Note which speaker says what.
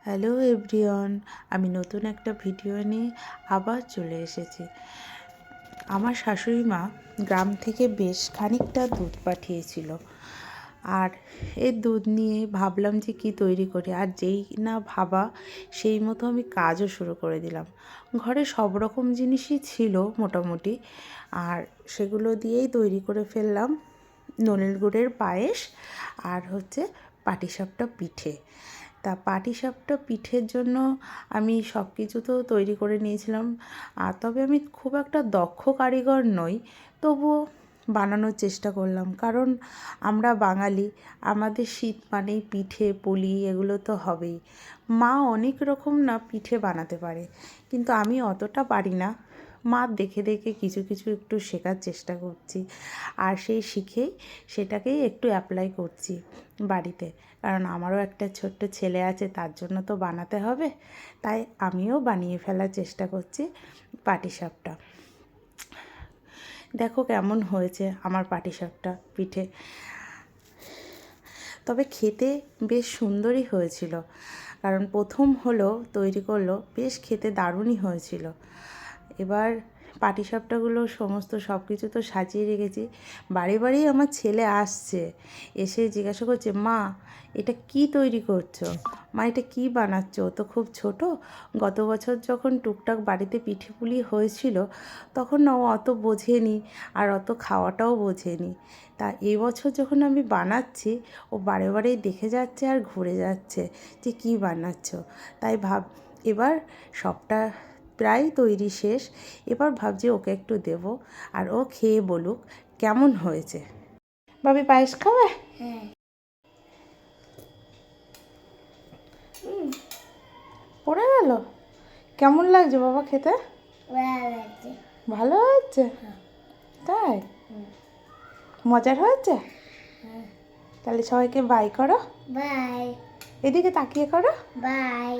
Speaker 1: Hello everyone, আমি নতুন একটা ভিডিও নিয়ে আবার চলে এসেছি। আমার শাশুড়ি মা গ্রাম থেকে বেশ খানিকটা দুধ পাঠিয়েছিল, আর এই দুধ নিয়ে ভাবলাম যে কি তৈরি করি। আর যেই না ভাবা সেই মতো আমি কাজও শুরু করে দিলাম। ঘরে সব রকম জিনিসই ছিল মোটামুটি, আর সেগুলো দিয়েই তৈরি করে ফেললাম নলেন গুড়ের পায়েস আর পাটিসাপটা পিঠে। তা পাটিসাপটা পিঠের জন্য আমি সব কিছু তো তৈরি করে নিয়েছিলাম, আর তবে আমি খুব একটা দক্ষ কারিগর নই, তবুও বানানোর চেষ্টা করলাম। কারণ আমরা বাঙালি, আমাদের শীত মানেই পিঠে পুলি এগুলো তো হবেই। মা অনেক রকম না পিঠে বানাতে পারে, কিন্তু আমি অতটা পারি না। মা দেখে দেখে কিছু কিছু একটু শেখার চেষ্টা করছি, আর সেই শিখেই সেটাকেই একটু অ্যাপ্লাই করছি বাড়িতে। কারণ আমারও একটা ছোট্ট ছেলে আছে, তার জন্য তো বানাতে হবে, তাই আমিও বানিয়ে ফেলার চেষ্টা করছি পাটিসাপটা। দেখো কেমন হয়েছে আমার পাটিসাপটা পিঠে। তবে খেতে বেশ সুন্দরই হয়েছিল, কারণ প্রথম হলো তৈরি করলো, বেশ খেতে দারুণই হয়েছিল। এবার পাটিসাপটাগুলো সমস্ত সব কিছু তো সাজিয়ে রেখেছি। বাড়ি বাড়ি আমার ছেলে আসছে, এসে জিজ্ঞাসা করছে, মা এটা কি তৈরি করছো, মা এটা কি বানাচ্ছো, ও তো খুব ছোট। গত বছর যখন টুকটাক বাড়িতে পিঠে পুলি হয়েছিল, তখন না ও অত বোঝেনি, আর অত খাওয়াটাও বোঝেনি। তা এই বছর যখন আমি বানাচ্ছি, ও বারে বারেই দেখে যাচ্ছে আর ঘুরে যাচ্ছে যে কী বানাচ্ছো। তাই এবার সবটা প্রায় তৈরি শেষ। এবার ভাবছি ওকে একটু দেবো, আর ও খেয়ে বলুক কেমন হয়েছে। ভাবি পায়েস খাবে?
Speaker 2: হ্যাঁ।
Speaker 1: পড়ে গেল? কেমন লাগছে বাবা খেতে? ভালো হয়েছে? তাই? মজার হয়েছে? তাহলে সবাইকে বাই করো।
Speaker 2: বাই।
Speaker 1: এদিকে তাকিয়ে করো।
Speaker 2: বাই।